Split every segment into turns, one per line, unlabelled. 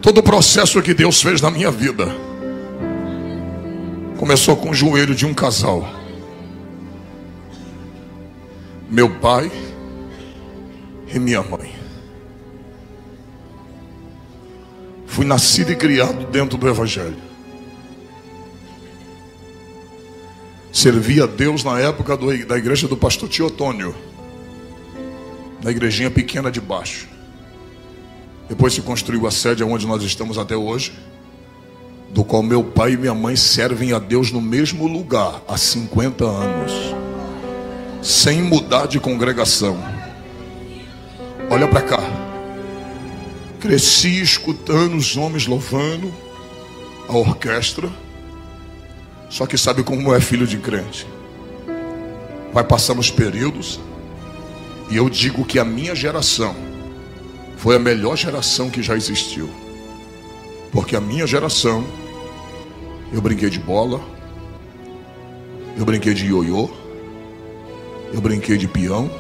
Todo o processo que Deus fez na minha vida começou com o joelho de um casal. Meu pai e minha mãe. Fui nascido e criado dentro do Evangelho. Servi a Deus na época da igreja do pastor Teotônio, na igrejinha pequena de baixo. Depois se construiu a sede onde nós estamos até hoje, do qual meu pai e minha mãe servem a Deus no mesmo lugar há 50 anos, sem mudar de congregação. Olha para cá. Cresci escutando os homens louvando, a orquestra. Só que sabe como é filho de crente? Vai passando os períodos, e eu digo que a minha geração foi a melhor geração que já existiu. Porque a minha geração, eu brinquei de bola, eu brinquei de ioiô, eu brinquei de peão,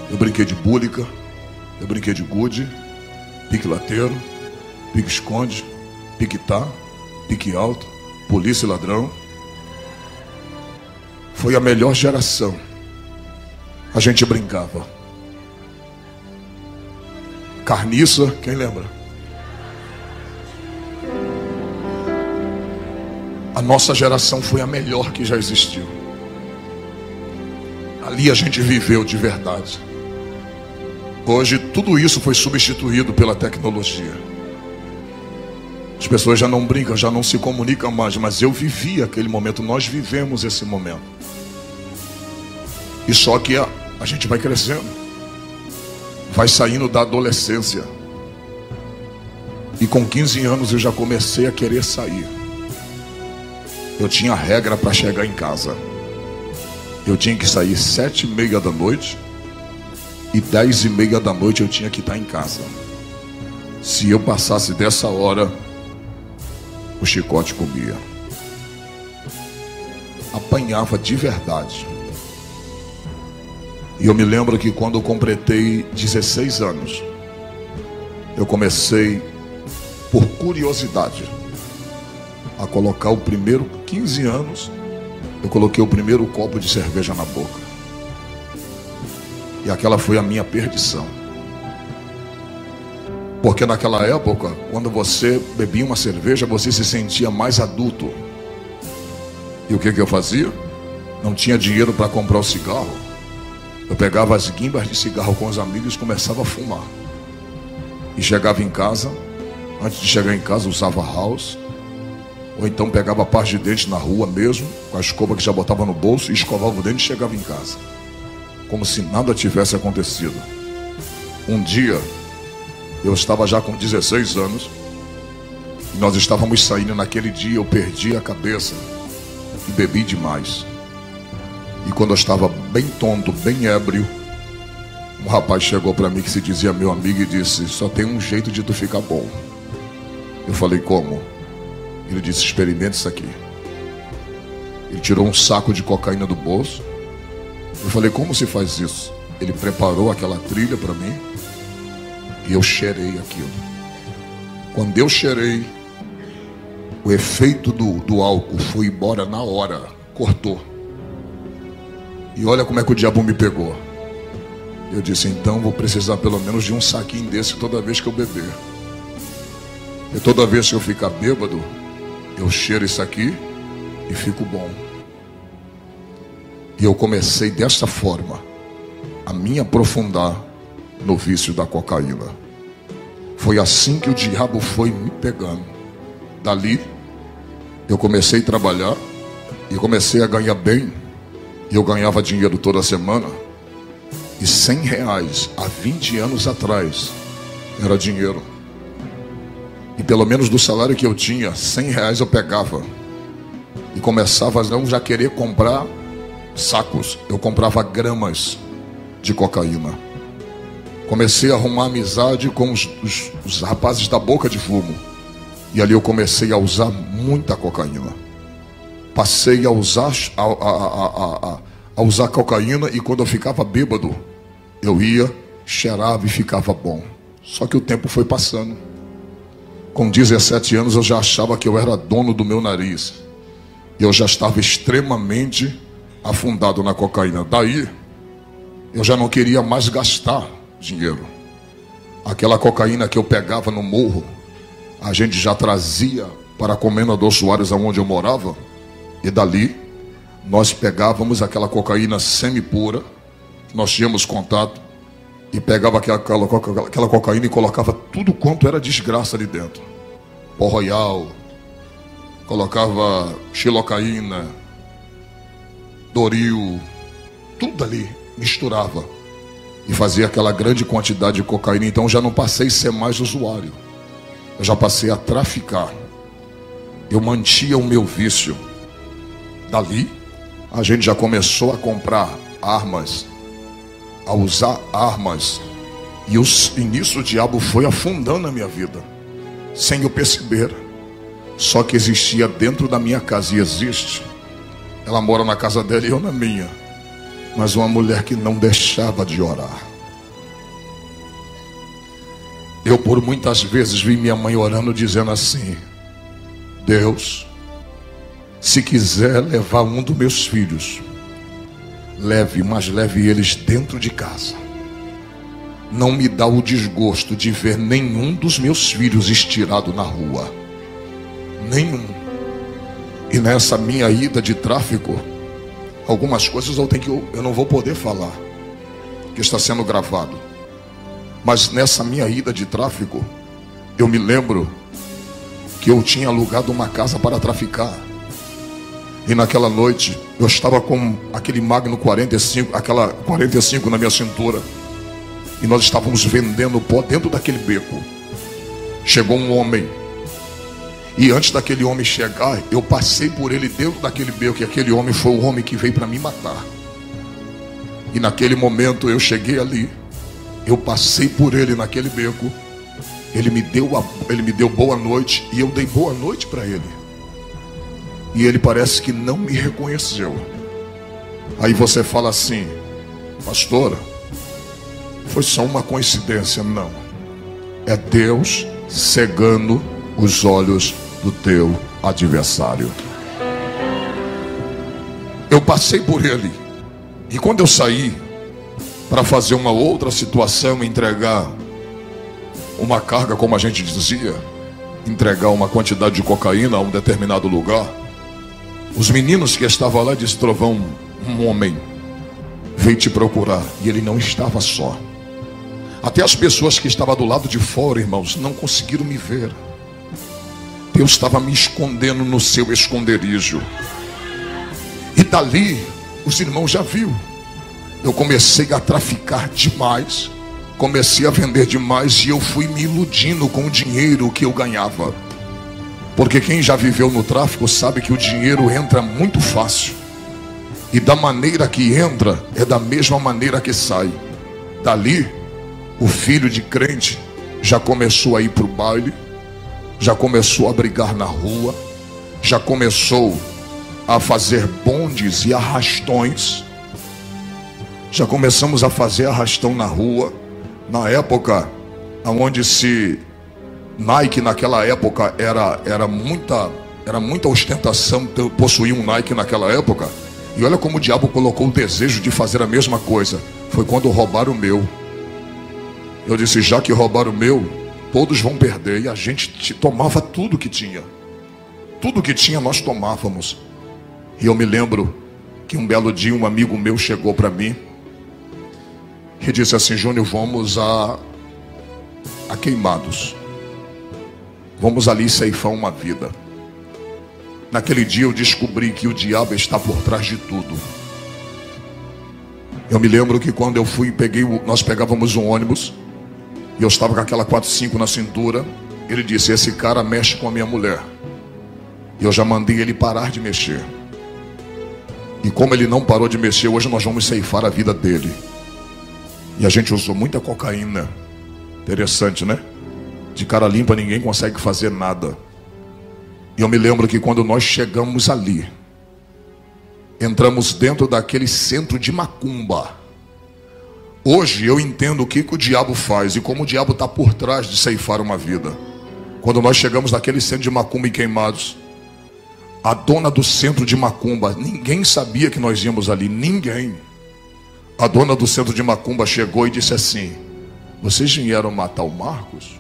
eu brinquei de búlica, eu brinquei de gude, pique lateiro, pique esconde, pique-tá, pique alto, polícia e ladrão. Foi a melhor geração. A gente brincava. Carniça, quem lembra? A nossa geração foi a melhor que já existiu. Ali a gente viveu de verdade. Hoje tudo isso foi substituído pela tecnologia. As pessoas já não brincam, já não se comunicam mais, mas eu vivi aquele momento, nós vivemos esse momento. E só que a gente vai crescendo, vai saindo da adolescência. E com 15 anos eu já comecei a querer sair. Eu tinha regra para chegar em casa. Eu tinha que sair 7h30 da noite, e 10h30 da noite eu tinha que estar em casa. Se eu passasse dessa hora, o chicote comia. Apanhava de verdade. E eu me lembro que quando eu completei 16 anos, eu comecei, por curiosidade, a colocar o primeiro 15 anos, eu coloquei o primeiro copo de cerveja na boca. E aquela foi a minha perdição. Porque naquela época, quando você bebia uma cerveja, você se sentia mais adulto. E o que eu fazia? Não tinha dinheiro para comprar o cigarro. Eu pegava as guimbas de cigarro com os amigos e começava a fumar. E chegava em casa, antes de chegar em casa usava house, ou então pegava a parte de dente na rua mesmo, com a escova que já botava no bolso, e escovava o dente e chegava em casa, como se nada tivesse acontecido. Um dia, eu estava já com 16 anos, e nós estávamos saindo naquele dia, eu perdi a cabeça e bebi demais. E quando eu estava bem tonto, bem ébrio, um rapaz chegou para mim que se dizia meu amigo e disse: só tem um jeito de tu ficar bom. Eu falei: como? Ele disse: experimente isso aqui. Ele tirou um saco de cocaína do bolso. Eu falei: como se faz isso? Ele preparou aquela trilha para mim e eu cheirei aquilo. Quando eu cheirei, o efeito do álcool foi embora na hora, cortou. E olha como é que o diabo me pegou. Eu disse: então vou precisar pelo menos de um saquinho desse toda vez que eu beber. E toda vez que eu ficar bêbado, eu cheiro isso aqui e fico bom. E eu comecei dessa forma a me aprofundar no vício da cocaína. Foi assim que o diabo foi me pegando. Dali eu comecei a trabalhar e comecei a ganhar bem. E eu ganhava dinheiro toda semana. E R$100 há 20 anos atrás era dinheiro. E pelo menos do salário que eu tinha, R$100 eu pegava. E começava a não já querer comprar sacos. Eu comprava gramas de cocaína. Comecei a arrumar amizade com os rapazes da boca de fumo. E ali eu comecei a usar muita cocaína. Passei a usar usar cocaína, e quando eu ficava bêbado, eu ia, cheirava e ficava bom. Só que o tempo foi passando. Com 17 anos eu já achava que eu era dono do meu nariz. Eu já estava extremamente afundado na cocaína. Daí, eu já não queria mais gastar dinheiro. Aquela cocaína que eu pegava no morro, a gente já trazia para a Comendador Soares, onde eu morava. E dali, nós pegávamos aquela cocaína semi-pura, nós tínhamos contato, e pegava aquela cocaína e colocava tudo quanto era desgraça ali dentro. Pó Royal, colocava xilocaína, Doril, tudo ali, misturava. E fazia aquela grande quantidade de cocaína. Então já não passei a ser mais usuário. Eu já passei a traficar. Eu mantinha o meu vício. Dali, a gente já começou a comprar armas, a usar armas. E nisso o diabo foi afundando a minha vida, sem eu perceber. Só que existia dentro da minha casa, e existe. Ela mora na casa dela e eu na minha. Mas uma mulher que não deixava de orar. Eu por muitas vezes vi minha mãe orando, dizendo assim: Deus, se quiser levar um dos meus filhos, leve, mas leve eles dentro de casa. Não me dá o desgosto de ver nenhum dos meus filhos estirado na rua. Nenhum. E nessa minha ida de tráfico, algumas coisas eu não vou poder falar, que está sendo gravado. Mas nessa minha ida de tráfico, eu me lembro que eu tinha alugado uma casa para traficar. E naquela noite, eu estava com aquele Magno 45, aquela 45 na minha cintura. E nós estávamos vendendo pó dentro daquele beco. Chegou um homem. E antes daquele homem chegar, eu passei por ele dentro daquele beco. E aquele homem foi o homem que veio para me matar. E naquele momento eu cheguei ali. Eu passei por ele naquele beco. Ele me deu boa noite. E eu dei boa noite para ele. E ele parece que não me reconheceu. Aí você fala assim: pastora, foi só uma coincidência. Não. É Deus cegando os olhos do teu adversário. Eu passei por ele. E quando eu saí para fazer uma outra situação, entregar uma carga, como a gente dizia, entregar uma quantidade de cocaína a um determinado lugar, os meninos que estavam lá disseram: Trovão, um homem veio te procurar. E ele não estava só. Até as pessoas que estavam do lado de fora, irmãos, não conseguiram me ver. Deus estava me escondendo no seu esconderijo. E dali, os irmãos já viram. Eu comecei a traficar demais. Comecei a vender demais. E eu fui me iludindo com o dinheiro que eu ganhava. Porque quem já viveu no tráfico sabe que o dinheiro entra muito fácil. E da maneira que entra, é da mesma maneira que sai. Dali, o filho de crente já começou a ir para o baile. Já começou a brigar na rua. Já começou a fazer bondes e arrastões. Já começamos a fazer arrastão na rua. Na época onde Nike naquela época era muita ostentação possuir um Nike naquela época. E olha como o diabo colocou o desejo de fazer a mesma coisa. Foi quando roubaram o meu. Eu disse: já que roubaram o meu, todos vão perder. E a gente tomava tudo que tinha. Tudo que tinha nós tomávamos. E eu me lembro que um belo dia um amigo meu chegou para mim e disse assim: Júnior, vamos a Queimados. Vamos ali ceifar uma vida. Naquele dia eu descobri que o diabo está por trás de tudo. Eu me lembro que quando eu fui, nós pegávamos um ônibus. E eu estava com aquela 45 na cintura. Ele disse: esse cara mexe com a minha mulher. E eu já mandei ele parar de mexer. E como ele não parou de mexer, hoje nós vamos ceifar a vida dele. E a gente usou muita cocaína. Interessante, né? De cara limpa ninguém consegue fazer nada. E eu me lembro que quando nós chegamos ali, entramos dentro daquele centro de macumba. Hoje eu entendo o que o diabo faz e como o diabo está por trás de ceifar uma vida. Quando nós chegamos naquele centro de macumba em Queimados, a dona do centro de macumba, ninguém sabia que nós íamos ali, ninguém. A dona do centro de macumba chegou e disse assim: vocês vieram matar o Marcos?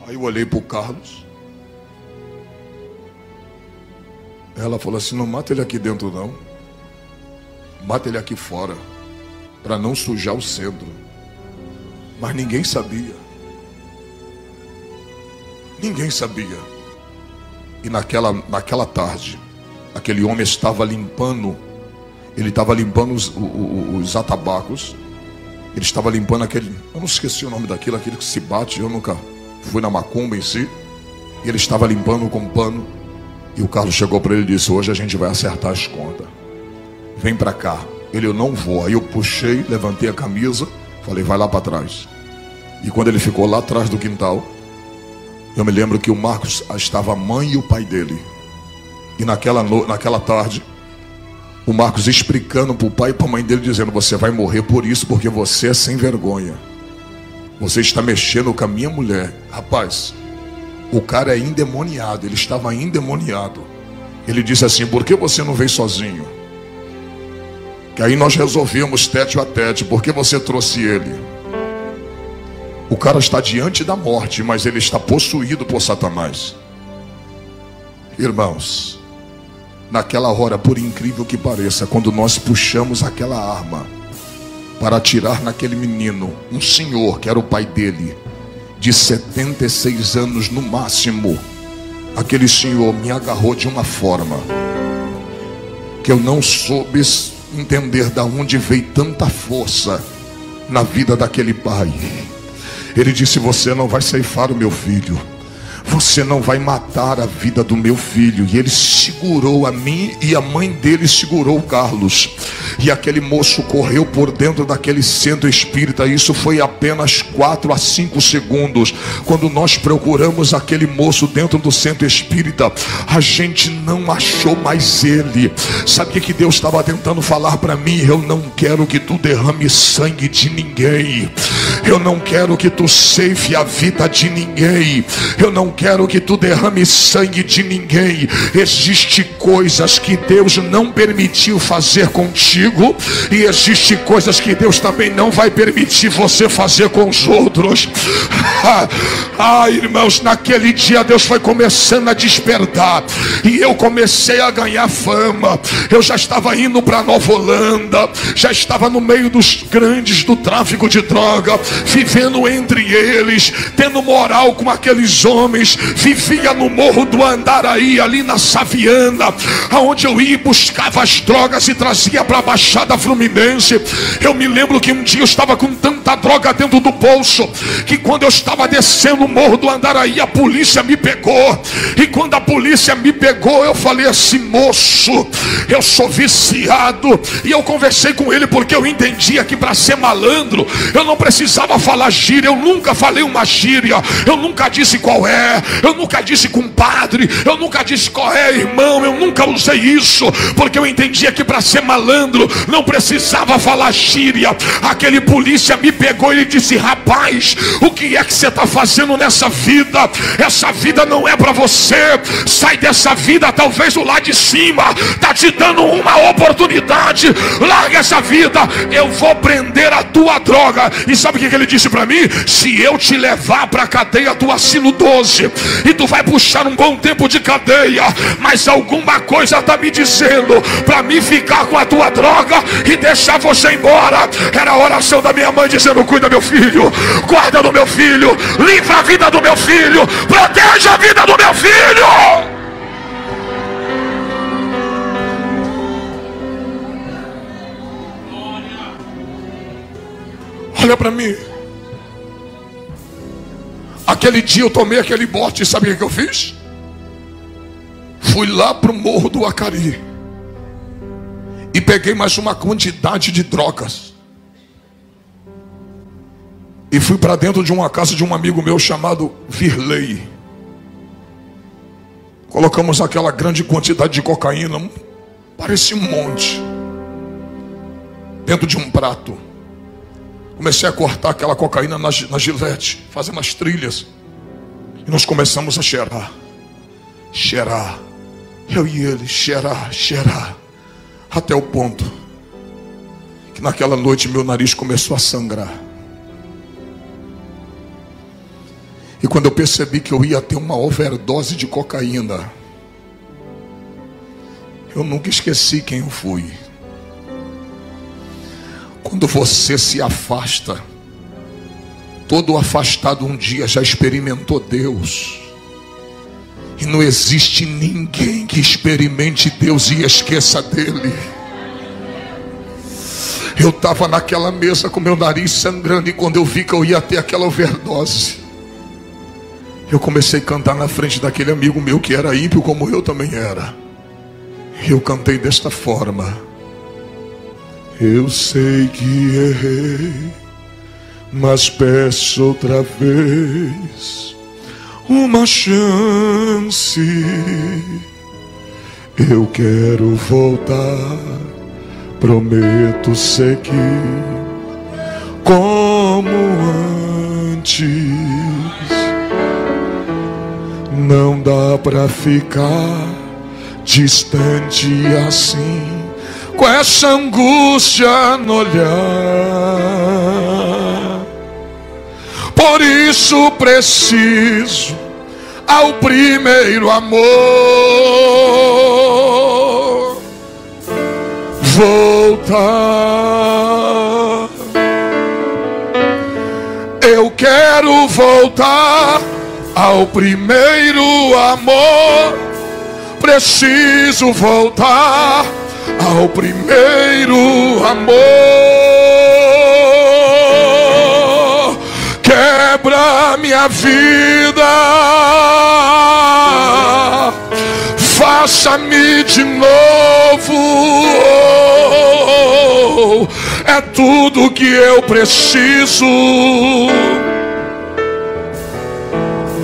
Aí eu olhei para o Carlos. Ela falou assim: não mata ele aqui dentro não, mata ele aqui fora, para não sujar o centro. Mas ninguém sabia. Ninguém sabia. E naquela tarde, aquele homem estava limpando. Ele estava limpando os atabacos. Ele estava limpando aquele... eu não esqueci o nome daquilo, aquele que se bate. Eu nunca fui na macumba em si. E ele estava limpando com pano. E o Carlos chegou para ele e disse: hoje a gente vai acertar as contas. Vem para cá. Ele: eu não vou. Aí eu puxei, levantei a camisa, falei: vai lá para trás. E quando ele ficou lá atrás do quintal, eu me lembro que o Marcos estava a mãe e o pai dele. E naquela tarde, o Marcos explicando para o pai e para a mãe dele, dizendo: você vai morrer por isso, porque você é sem vergonha. Você está mexendo com a minha mulher. Rapaz, o cara é endemoniado. Ele estava endemoniado. Ele disse assim: por que você não veio sozinho? Que aí nós resolvemos tete a tete. Por que você trouxe ele? O cara está diante da morte, mas ele está possuído por Satanás. Irmãos, naquela hora, por incrível que pareça, quando nós puxamos aquela arma para atirar naquele menino, um senhor que era o pai dele, de 76 anos no máximo, aquele senhor me agarrou de uma forma que eu não soube entender de onde veio tanta força na vida daquele pai. Ele disse: você não vai ceifar o meu filho, você não vai matar a vida do meu filho. E ele segurou a mim e a mãe dele segurou o Carlos. E aquele moço correu por dentro daquele centro espírita. Isso foi apenas 4 a 5 segundos. Quando nós procuramos aquele moço dentro do centro espírita, a gente não achou mais ele. Sabe o que Deus estava tentando falar para mim? Eu não quero que tu derrame sangue de ninguém. Eu não quero que tu ceife a vida de ninguém. Eu não quero que tu derrame sangue de ninguém. Existem coisas que Deus não permitiu fazer contigo, e existem coisas que Deus também não vai permitir você fazer com os outros. Irmãos, naquele dia Deus foi começando a despertar, e eu comecei a ganhar fama. Eu já estava indo para Nova Holanda, já estava no meio dos grandes do tráfico de droga, vivendo entre eles, tendo moral com aqueles homens. Vivia no Morro do Andaraí, ali na Saviana, aonde eu ia e buscava as drogas e trazia para a Baixada Fluminense. Eu me lembro que um dia eu estava com tanta droga dentro do bolso, que quando eu estava descendo o Morro do Andaraí, a polícia me pegou. E quando a polícia me pegou, eu falei assim: moço, eu sou viciado. E eu conversei com ele, porque eu entendia que para ser malandro eu não precisava falar gíria. Eu nunca falei uma gíria, eu nunca disse qual é, eu nunca disse compadre, eu nunca disse qual é, irmão. Eu nunca usei isso, porque eu entendia que para ser malandro não precisava falar gíria. Aquele polícia me pegou e disse: rapaz, o que é que você está fazendo nessa vida? Essa vida não é para você. Sai dessa vida. Talvez o lá de cima está te dando uma oportunidade. Larga essa vida. Eu vou prender a tua droga. E sabe o que ele disse para mim? Se eu te levar para a cadeia, tu assina o 12 e tu vai puxar um bom tempo de cadeia, mas alguma coisa está me dizendo para mim ficar com a tua droga e deixar você embora. Era a oração da minha mãe dizendo: cuida meu filho, guarda do meu filho, livra a vida do meu filho, proteja a vida do meu filho. Olha para mim. Aquele dia eu tomei aquele bote, e sabe o que eu fiz? Fui lá para o Morro do Acari e peguei mais uma quantidade de drogas e fui para dentro de uma casa de um amigo meu chamado Virley. Colocamos aquela grande quantidade de cocaína, parecia um monte, dentro de um prato. Comecei a cortar aquela cocaína na gilete, fazer umas trilhas. E nós começamos a cheirar. Cheirar. Eu e ele, cheirar, cheirar. Até o ponto que naquela noite meu nariz começou a sangrar. E quando eu percebi que eu ia ter uma overdose de cocaína, eu nunca esqueci quem eu fui. Quando você se afasta, todo afastado um dia já experimentou Deus. E não existe ninguém que experimente Deus e esqueça dele. Eu estava naquela mesa com meu nariz sangrando, e quando eu vi que eu ia ter aquela overdose, eu comecei a cantar na frente daquele amigo meu que era ímpio como eu também era. Eu cantei desta forma: eu sei que errei, mas peço outra vez uma chance. Eu quero voltar, prometo seguir como antes. Não dá pra ficar distante assim, com essa angústia no olhar. Por isso preciso ao primeiro amor voltar. Eu quero voltar ao primeiro amor. Preciso voltar ao primeiro amor. Quebra minha vida, faça-me de novo. É tudo que eu preciso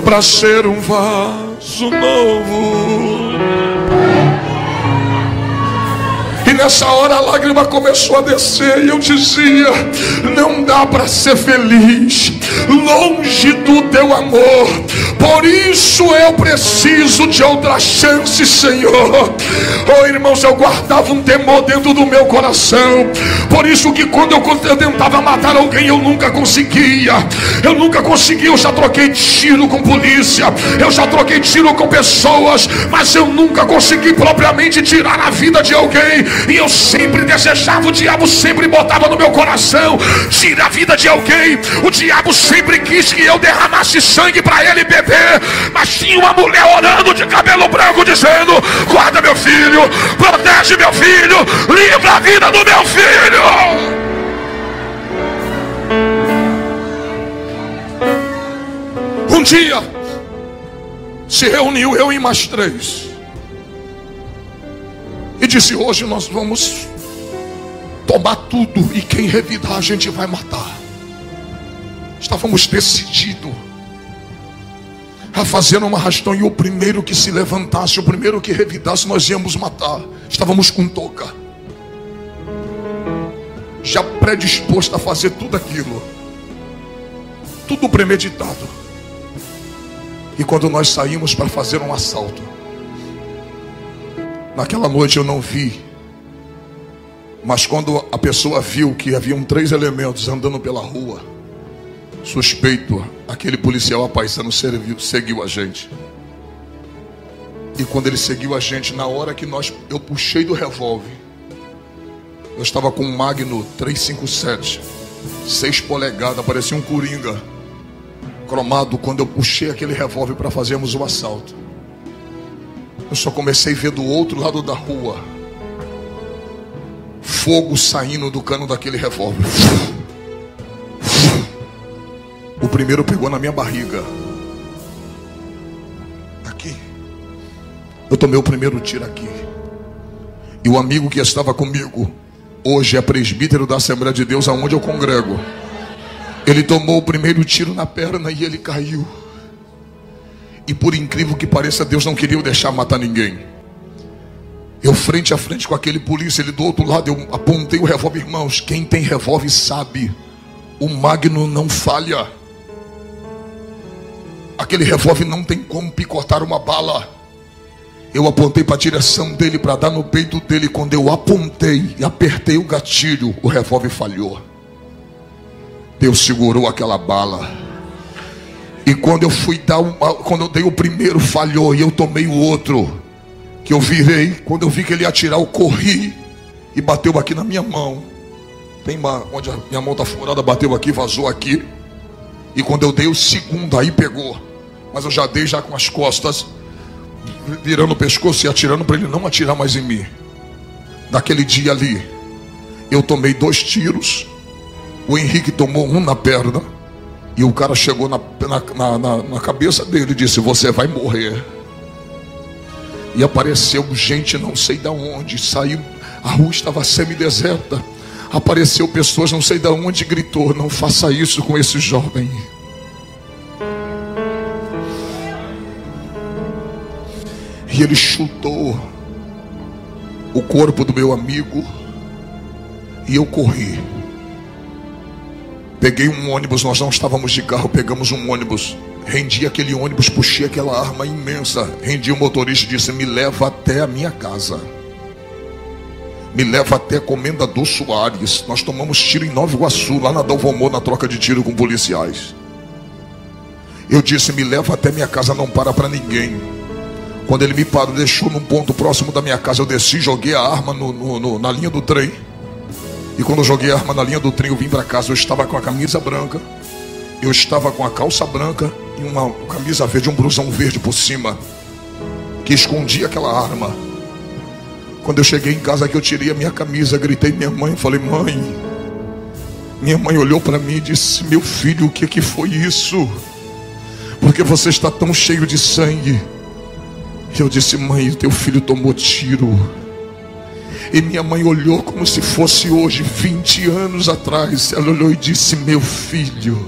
para ser um vaso novo. E nessa hora a lágrima começou a descer, e eu dizia: não dá para ser feliz longe do teu amor. Por isso eu preciso de outra chance, Senhor. Oh, irmãos, eu guardava um temor dentro do meu coração. Por isso que quando eu tentava matar alguém, eu nunca conseguia. Eu já troquei tiro com polícia, eu já troquei tiro com pessoas, mas eu nunca consegui propriamente tirar a vida de alguém. E eu sempre desejava, o diabo sempre botava no meu coração: tira a vida de alguém. O diabo sempre quis que eu derramasse sangue para ele beber. Mas tinha uma mulher orando de cabelo branco dizendo: guarda meu filho, protege meu filho, livra a vida do meu filho. Um dia se reuniu eu e mais 3 e disse: hoje nós vamos tomar tudo, e quem revidar a gente vai matar. Estávamos decididos a fazer uma arrastão, e o primeiro que se levantasse, o primeiro que revidasse, nós íamos matar. Estávamos com touca, já predisposto a fazer tudo aquilo, tudo premeditado. E quando nós saímos para fazer um assalto, naquela noite eu não vi, mas quando a pessoa viu que haviam 3 elementos andando pela rua, suspeito, aquele policial apaisano seguiu a gente. E quando ele seguiu a gente, na hora que eu puxei do revólver, eu estava com um Magno 357, 6 polegadas, parecia um coringa cromado. Quando eu puxei aquele revólver para fazermos o assalto, eu só comecei a ver do outro lado da rua fogo saindo do cano daquele revólver. O primeiro pegou na minha barriga, aqui. Eu tomei o primeiro tiro aqui. E o amigo que estava comigo hoje é presbítero da Assembleia de Deus, aonde eu congrego. Ele tomou o primeiro tiro na perna e ele caiu. E por incrível que pareça, Deus não queria eu deixar matar ninguém. Eu frente a frente com aquele polícia, ele do outro lado, eu apontei o revólver. Irmãos, quem tem revólver sabe, o Magno não falha. aquele revólver não tem como picotar uma bala. Eu apontei para a direção dele, para dar no peito dele. Quando eu apontei e apertei o gatilho, o revólver falhou. Deus segurou aquela bala. E quando eu fui dar quando eu dei o primeiro, falhou. E eu tomei o outro, que eu virei. Quando eu vi que ele ia atirar, eu corri e bateu aqui na minha mão. Tem onde a minha mão está furada, bateu aqui, vazou aqui. E quando eu dei o segundo, aí pegou. Mas eu já dei já com as costas, virando o pescoço e atirando para ele não atirar mais em mim. Naquele dia ali, eu tomei 2 tiros. O Henrique tomou um na perna. E o cara chegou na cabeça dele e disse: você vai morrer. E apareceu gente não sei de onde. Saiu, a rua estava semi-deserta. Apareceu pessoas não sei de onde, gritou: não faça isso com esse jovem. E ele chutou o corpo do meu amigo. E eu corri. Peguei um ônibus, nós não estávamos de carro, pegamos um ônibus. Rendi aquele ônibus, puxei aquela arma imensa. Rendi o motorista e disse: me leva até a minha casa. Me leva até Comendador Soares. Nós tomamos tiro em Nova Iguaçu, lá na Dalvomor, na troca de tiro com policiais. Eu disse: me leva até minha casa, não para ninguém. Quando ele me parou, deixou num ponto próximo da minha casa, eu desci, joguei a arma na linha do trem. E quando eu joguei a arma na linha do trem, eu vim para casa. Eu estava com a camisa branca, eu estava com a calça branca e uma camisa verde, um blusão verde por cima, que escondia aquela arma. Quando eu cheguei em casa, que eu tirei a minha camisa, gritei minha mãe, falei: mãe. Minha mãe olhou para mim e disse: meu filho, o que foi isso? Porque você está tão cheio de sangue? E eu disse: mãe, o teu filho tomou tiro. E minha mãe olhou como se fosse hoje, 20 anos atrás. Ela olhou e disse: meu filho,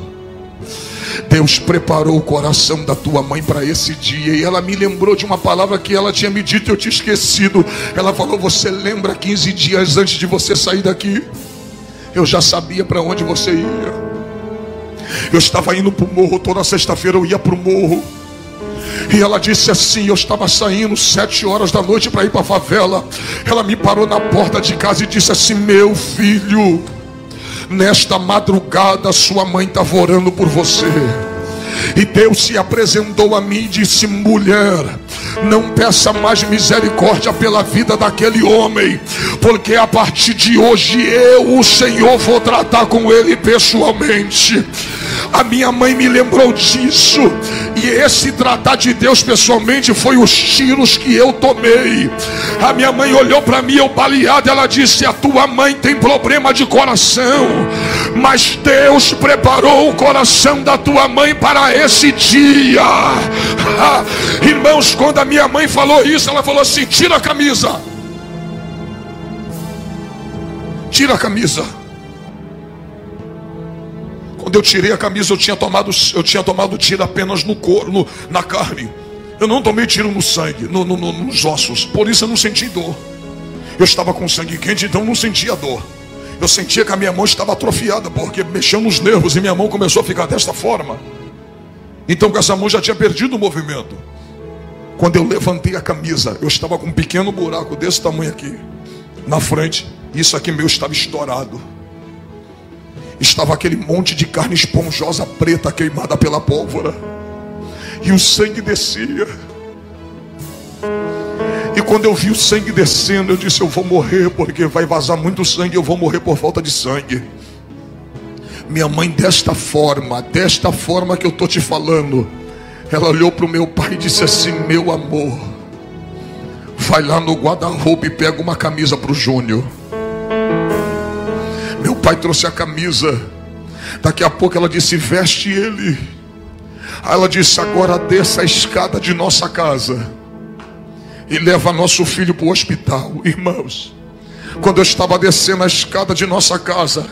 Deus preparou o coração da tua mãe para esse dia. E ela me lembrou de uma palavra que ela tinha me dito e eu tinha esquecido. Ela falou: você lembra 15 dias antes de você sair daqui? Eu já sabia para onde você ia. Eu estava indo para o morro, toda sexta-feira eu ia para o morro. E ela disse assim: eu estava saindo 7 horas da noite para ir para a favela. Ela me parou na porta de casa e disse assim: meu filho, nesta madrugada sua mãe estava orando por você. E Deus se apresentou a mim e disse: mulher, não peça mais misericórdia pela vida daquele homem, porque a partir de hoje eu, o Senhor, vou tratar com ele pessoalmente. A minha mãe me lembrou disso. E esse tratar de Deus pessoalmente foi os tiros que eu tomei. A minha mãe olhou para mim, eu baleado. Ela disse: a tua mãe tem problema de coração, mas Deus preparou o coração da tua mãe para esse dia. Irmãos, quando a minha mãe falou isso, ela falou assim: tira a camisa. Tira a camisa. Quando eu tirei a camisa, eu tinha tomado tiro apenas no couro, na carne. Eu não tomei tiro no sangue, nos ossos. Por isso eu não senti dor. Eu estava com sangue quente, então não sentia dor. Eu sentia que a minha mão estava atrofiada, porque mexeu nos nervos e minha mão começou a ficar desta forma. Então com essa mão já tinha perdido o movimento. Quando eu levantei a camisa, eu estava com um pequeno buraco desse tamanho aqui na frente. Isso aqui meu estava estourado. Estava aquele monte de carne esponjosa preta queimada pela pólvora. E o sangue descia. E quando eu vi o sangue descendo, eu disse: eu vou morrer, porque vai vazar muito sangue, eu vou morrer por falta de sangue. Minha mãe, desta forma que eu estou te falando, ela olhou para o meu pai e disse assim: meu amor, vai lá no guarda-roupa e pega uma camisa para o Júnior. Meu pai trouxe a camisa. Daqui a pouco ela disse: veste ele. Aí ela disse: agora desça a escada de nossa casa e leva nosso filho para o hospital. Irmãos, quando eu estava descendo a escada de nossa casa,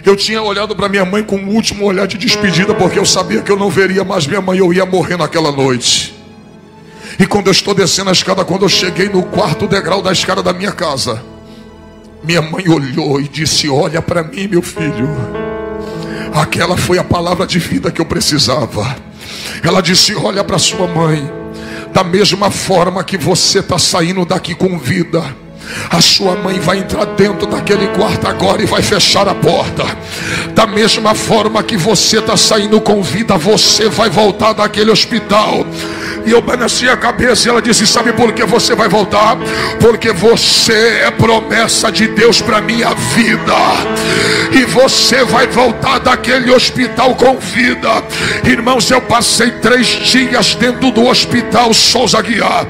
eu tinha olhado para minha mãe com um último olhar de despedida, porque eu sabia que eu não veria mais minha mãe, eu ia morrer naquela noite. E quando eu estou descendo a escada, quando eu cheguei no 4º degrau da escada da minha casa, minha mãe olhou e disse: olha para mim, meu filho. Aquela foi a palavra de vida que eu precisava. Ela disse: olha para sua mãe, da mesma forma que você está saindo daqui com vida, a sua mãe vai entrar dentro daquele quarto agora e vai fechar a porta. Da mesma forma que você está saindo com vida, você vai voltar daquele hospital. E eu balanceei a cabeça e ela disse: sabe por que você vai voltar? Porque você é promessa de Deus para minha vida. E você vai voltar daquele hospital com vida. Irmãos, eu passei 3 dias dentro do hospital Souza Aguiar.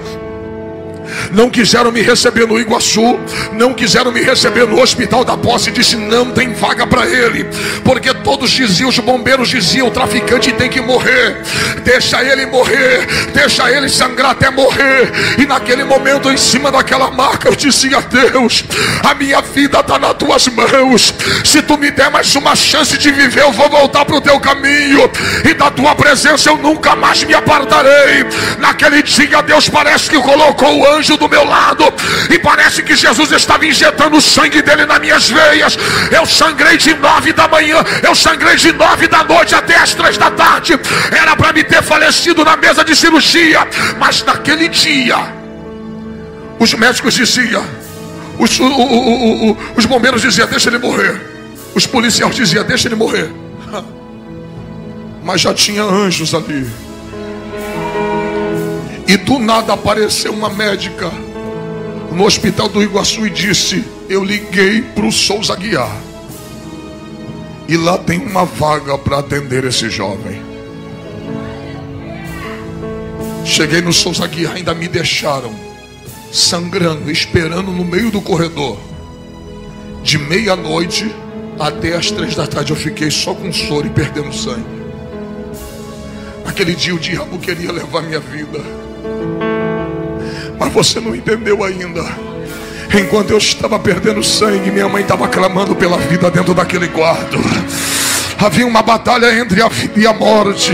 Não quiseram me receber no Iguaçu, não quiseram me receber no Hospital da Posse. Disse: não tem vaga para ele, porque todos diziam, os bombeiros diziam: o traficante tem que morrer, deixa ele morrer, deixa ele sangrar até morrer. E naquele momento, em cima daquela marca, eu disse: a Deus, a minha vida está nas tuas mãos. Se tu me der mais uma chance de viver, eu vou voltar para o teu caminho, e da tua presença eu nunca mais me apartarei. Naquele dia, Deus parece que colocou o anjo do meu lado, e parece que Jesus estava injetando o sangue dele nas minhas veias. Eu sangrei de 9 da manhã, eu sangrei de 9 da noite até as 3 da tarde. Era para me ter falecido na mesa de cirurgia, mas naquele dia os médicos diziam, os bombeiros diziam: deixa ele morrer. Os policiais diziam: deixa ele morrer. Mas já tinha anjos ali. E do nada apareceu uma médica no hospital do Iguaçu e disse: eu liguei para o Souza Aguiar, e lá tem uma vaga para atender esse jovem. Cheguei no Souza Aguiar, ainda me deixaram sangrando, esperando no meio do corredor. De meia-noite até as 3 da tarde eu fiquei só com soro e perdendo sangue. Naquele dia o diabo queria levar minha vida, mas você não entendeu ainda. Enquanto eu estava perdendo sangue, minha mãe estava clamando pela vida dentro daquele quarto. Havia uma batalha entre a vida e a morte.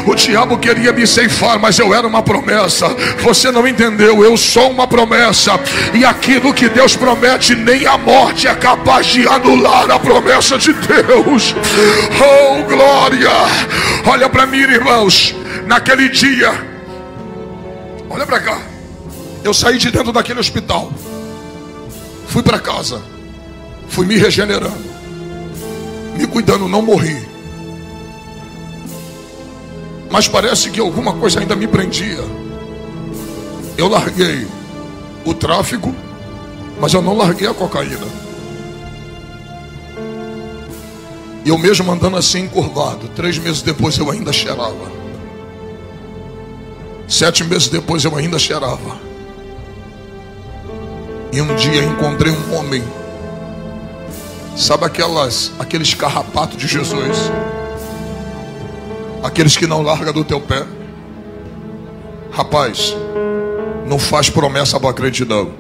O diabo queria me ceifar, mas eu era uma promessa. Você não entendeu, eu sou uma promessa. E aquilo que Deus promete, nem a morte é capaz de anular a promessa de Deus. Oh, glória! Olha para mim, irmãos. Naquele dia, olha para cá, eu saí de dentro daquele hospital, fui para casa, fui me regenerando, me cuidando, não morri. Mas parece que alguma coisa ainda me prendia. Eu larguei o tráfico, mas eu não larguei a cocaína. E eu mesmo andando assim encurvado, 3 meses depois eu ainda cheirava. 7 meses depois eu ainda cheirava. E um dia encontrei um homem, sabe aqueles carrapatos de Jesus, aqueles que não largam do teu pé. Rapaz, não faz promessa para crente não,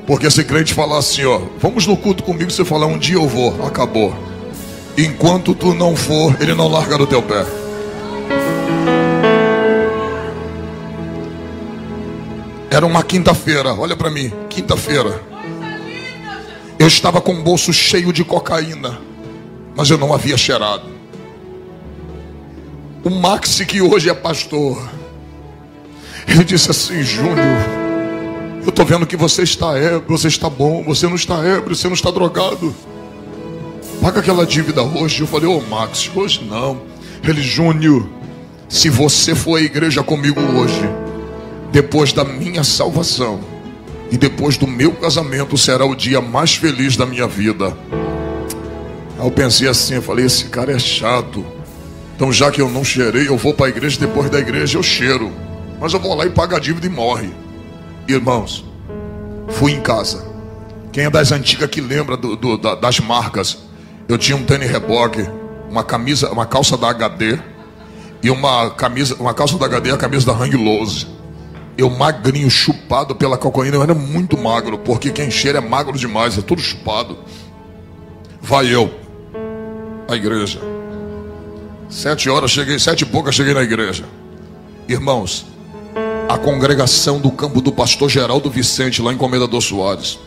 porque se crente falar assim, ó, vamos no culto comigo, você falar um dia eu vou, acabou. Enquanto tu não for, ele não larga do teu pé. Era uma quinta-feira, olha para mim, quinta-feira. Eu estava com o bolso cheio de cocaína, mas eu não havia cheirado. O Maxi, que hoje é pastor, ele disse assim: Júnior, eu estou vendo que você está ébrio, você está bom, você não está ébrio, você não está drogado. Paga aquela dívida hoje. Eu falei: ô Maxi, hoje não. Ele: Júnior, se você for à igreja comigo hoje, depois da minha salvação e depois do meu casamento, será o dia mais feliz da minha vida. Aí eu pensei assim, eu falei: esse cara é chato. Então já que eu não cheirei, eu vou para a igreja, depois da igreja eu cheiro. Mas eu vou lá e pago a dívida e morre. Irmãos, fui em casa. Quem é das antigas que lembra das marcas? Eu tinha um tênis Reebok, uma calça da HD e uma calça da HD e a camisa da Hang Loose. Eu magrinho, chupado pela cocaína. Eu era muito magro, porque quem cheira é magro demais, é tudo chupado. Vai eu à igreja. 7 horas cheguei, 7 e pouca cheguei na igreja. Irmãos, a congregação do campo do pastor Geraldo Vicente, lá em Comendador Soares.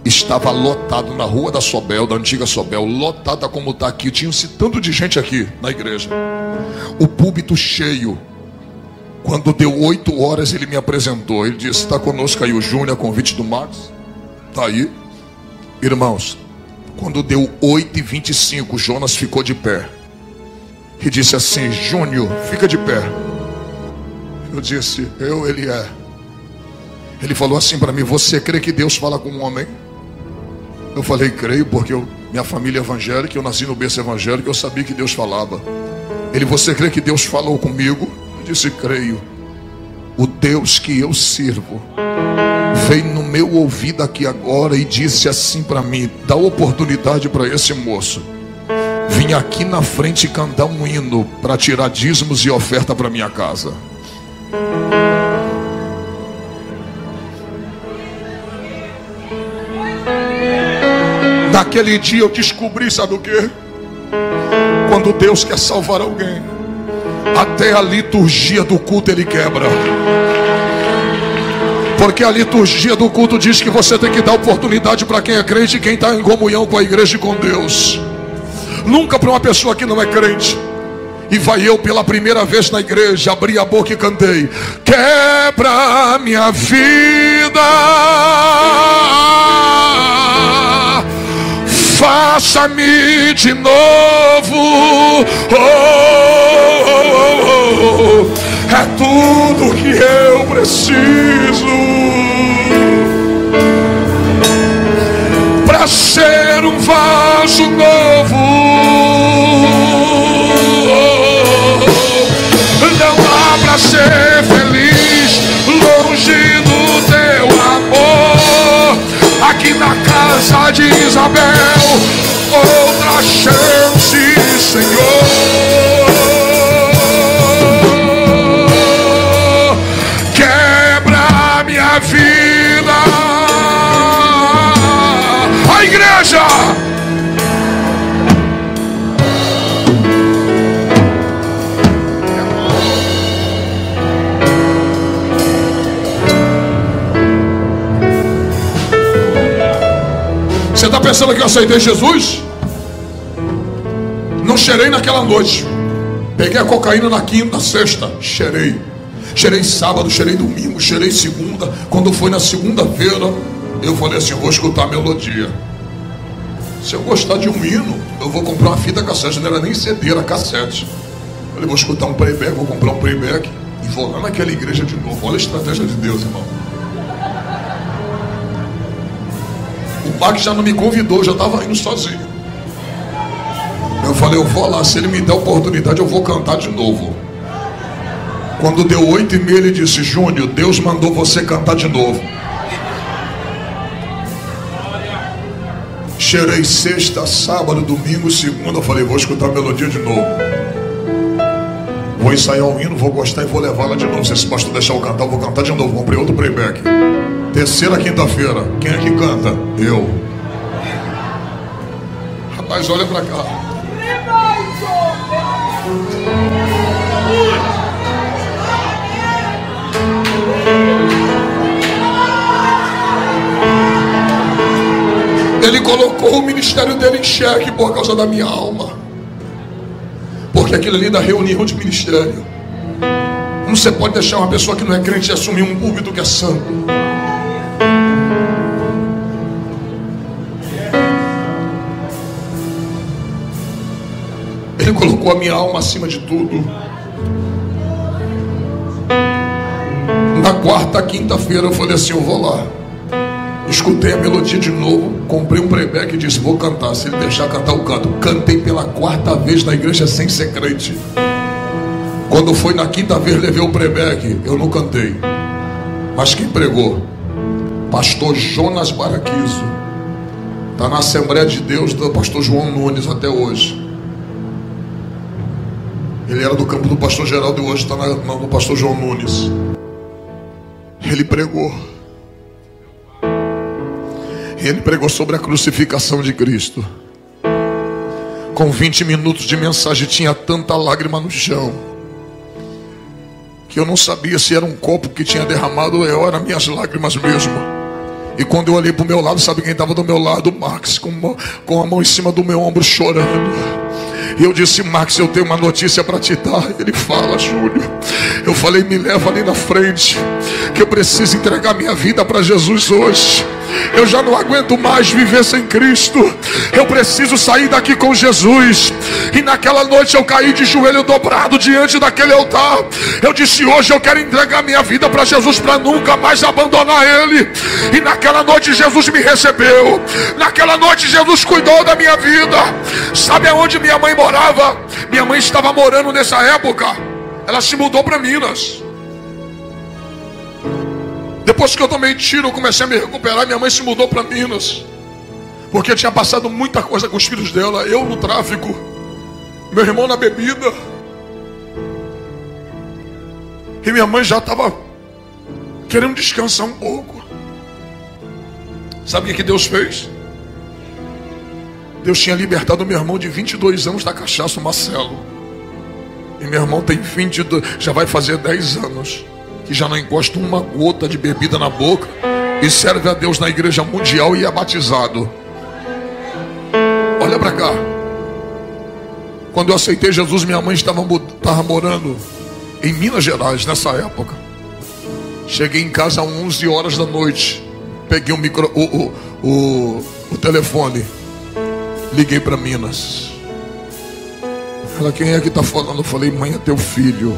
Estava lotado na rua da Sobel, da antiga Sobel, lotada como está aqui. Tinha-se tanto de gente aqui na igreja. O púlpito cheio. Quando deu 8 horas, ele me apresentou. Ele disse: está conosco aí o Júnior, a convite do Max. Está aí. Irmãos, quando deu 8h25, Jonas ficou de pé e disse assim: Júnior, fica de pé. Eu disse: ele é. Ele falou assim para mim: você crê que Deus fala com um homem? Eu falei: creio, porque minha família é evangélica, eu nasci no berço evangélico, eu sabia que Deus falava. Ele: você crê que Deus falou comigo? Eu disse: creio. O Deus que eu sirvo veio no meu ouvido aqui agora e disse assim para mim: dá oportunidade para esse moço vir aqui na frente e cantar um hino para tirar dízimos e oferta para minha casa. Naquele dia eu descobri, sabe o que? Quando Deus quer salvar alguém, até a liturgia do culto ele quebra. Porque a liturgia do culto diz que você tem que dar oportunidade para quem é crente e quem está em comunhão com a igreja e com Deus. Nunca para uma pessoa que não é crente. E vai eu pela primeira vez na igreja, abri a boca e cantei: quebra minha vida, faça-me de novo. É tudo que eu preciso para ser um vaso novo. Não dá para ser feliz longe do teu amor. Aqui na casa de Isabel, outra chance, Senhor. Quebra minha vida. A igreja. Você está pensando que eu aceitei Jesus? Não cheirei naquela noite. Peguei a cocaína na quinta, na sexta, cheirei. Cheirei sábado, cheirei domingo, cheirei segunda. Quando foi na segunda-feira, eu falei assim: eu vou escutar a melodia. Se eu gostar de um hino, eu vou comprar uma fita cassete. Não era nem CD, era cassete. Eu falei: vou escutar um playback, vou comprar um playback e vou lá naquela igreja de novo. Olha a estratégia de Deus, irmão. O Max já não me convidou, já estava indo sozinho. Eu falei: eu vou lá, se ele me der a oportunidade eu vou cantar de novo. Quando deu 8h30 ele disse: Júnior, Deus mandou você cantar de novo. Cheirei sexta, sábado, domingo, segunda. Eu falei: vou escutar a melodia de novo. Vou ensaiar um hino, vou gostar e vou levá-la de novo. Se esse pastor deixar eu cantar, eu vou cantar de novo. Comprei outro playback. Terceira quinta-feira, quem é que canta? Eu. Rapaz, olha pra cá. Ele colocou o ministério dele em xeque por causa da minha alma. Porque aquilo ali da reunião de ministério. Como você pode deixar uma pessoa que não é crente assumir um púlpito que é santo? Ele colocou a minha alma acima de tudo. Na quarta, quinta-feira eu falei assim: eu vou lá. Escutei a melodia de novo, comprei um playback e disse: vou cantar, se ele deixar cantar eu canto. Cantei pela quarta vez na igreja sem ser crente. Quando foi na quinta vez, levei o playback, eu não cantei. Mas quem pregou? Pastor Jonas Baraquizo. Está na Assembleia de Deus do pastor João Nunes até hoje. Ele era do campo do pastor Geraldo e hoje está no pastor João Nunes. Ele pregou. Ele pregou sobre a crucificação de Cristo. Com 20 minutos de mensagem tinha tanta lágrima no chão que eu não sabia se era um copo que tinha derramado ou eram minhas lágrimas mesmo. E quando eu olhei para o meu lado, sabe quem estava do meu lado? Max, com a mão em cima do meu ombro, chorando. E eu disse: Max, eu tenho uma notícia para te dar. Ele fala: Júlio. Eu falei: me leva ali na frente, que eu preciso entregar minha vida para Jesus hoje. Eu já não aguento mais viver sem Cristo. Eu preciso sair daqui com Jesus. E naquela noite eu caí de joelho dobrado diante daquele altar. Eu disse: hoje eu quero entregar minha vida para Jesus, para nunca mais abandonar Ele. E naquela noite Jesus me recebeu. Naquela noite Jesus cuidou da minha vida. Sabe aonde minha mãe morava? Minha mãe estava morando nessa época. Ela se mudou para Minas. Depois que eu tomei tiro, eu comecei a me recuperar. Minha mãe se mudou para Minas, porque tinha passado muita coisa com os filhos dela. Eu no tráfico, meu irmão na bebida. E minha mãe já estava querendo descansar um pouco. Sabe o que Deus fez? Deus tinha libertado meu irmão de 22 anos da cachaça, o Marcelo. E meu irmão tem 22, já vai fazer 10 anos. Que já não encosta uma gota de bebida na boca e serve a Deus na igreja mundial e é batizado. Olha para cá. Quando eu aceitei Jesus, minha mãe estava morando em Minas Gerais nessa época. Cheguei em casa às 11 horas da noite. Peguei o telefone. Liguei para Minas. Ela: quem é que está falando? Eu falei: mãe, é teu filho.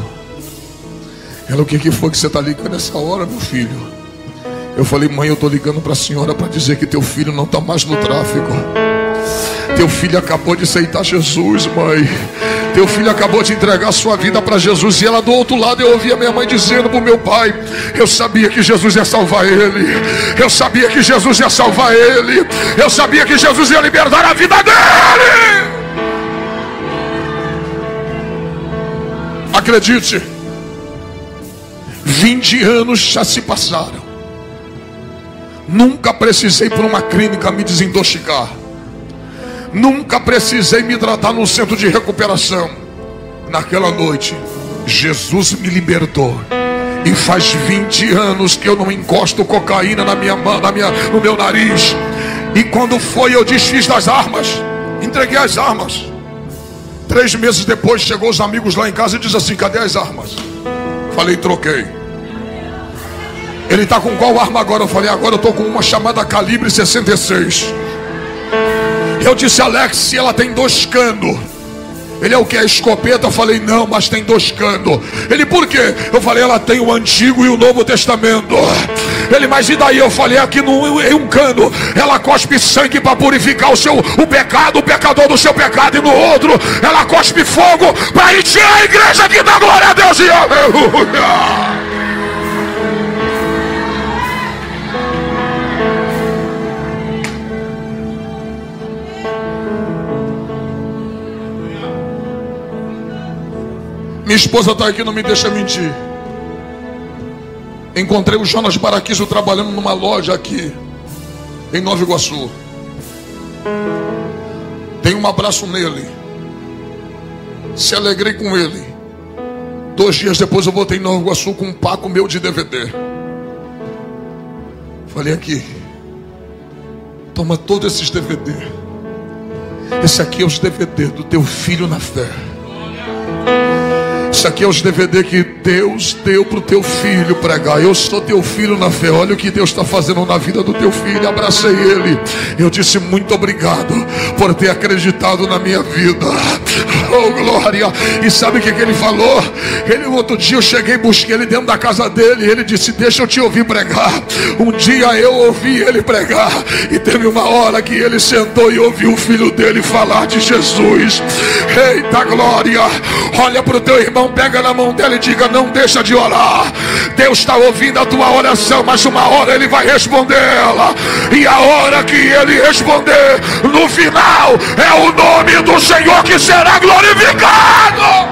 Ela: o que foi que você está ligando nessa hora, meu filho? Eu falei: mãe, eu estou ligando para a senhora para dizer que teu filho não está mais no tráfico. Teu filho acabou de aceitar Jesus, mãe. Teu filho acabou de entregar a sua vida para Jesus. E ela do outro lado, eu ouvi a minha mãe dizendo para o meu pai: eu sabia que Jesus ia salvar ele. Eu sabia que Jesus ia salvar ele. Eu sabia que Jesus ia libertar a vida dele. Acredite, 20 anos já se passaram. Nunca precisei por uma clínica me desintoxicar. Nunca precisei me tratar num centro de recuperação. Naquela noite, Jesus me libertou. E faz 20 anos que eu não encosto cocaína na minha mão, no meu nariz. E quando foi, eu desfiz das armas. Entreguei as armas. 3 meses depois, chegou os amigos lá em casa e diz assim: cadê as armas? Falei: troquei. Ele está com qual arma agora? Eu falei: agora eu estou com uma chamada calibre 66. Eu disse: Alex, se ela tem 2 canos. Ele: é o que? É escopeta? Eu falei: não, mas tem 2 canos. Ele: por quê? Eu falei: ela tem o Antigo e o Novo Testamento. Ele: mas e daí? Eu falei: aqui em um cano ela cospe sangue para purificar o pecado, o pecador do seu pecado, e no outro ela cospe fogo para encher a igreja que dá glória a Deus e aleluia. Minha esposa está aqui, não me deixa mentir. Encontrei o Jonas Baraquizo trabalhando numa loja aqui em Nova Iguaçu. Dei um abraço nele. Se alegrei com ele. 2 dias depois eu voltei em Nova Iguaçu com um paco meu de DVD. Falei: aqui, toma todos esses DVD. Esse aqui é os DVD do teu filho na fé. Isso aqui é os DVD que Deus deu para o teu filho pregar. Eu sou teu filho na fé. Olha o que Deus está fazendo na vida do teu filho. Abracei ele. Eu disse: muito obrigado por ter acreditado na minha vida. Oh, glória. E sabe o que ele falou? Ele, outro dia eu cheguei e busquei ele dentro da casa dele. Ele disse: deixa eu te ouvir pregar. Um dia eu ouvi ele pregar. E teve uma hora que ele sentou e ouviu o filho dele falar de Jesus. Eita glória. Olha para o teu irmão, pega na mão dela e diga: não deixa de orar. Deus está ouvindo a tua oração, mas uma hora Ele vai responder ela. E a hora que Ele responder, no final, é o nome do Senhor que será glorificado.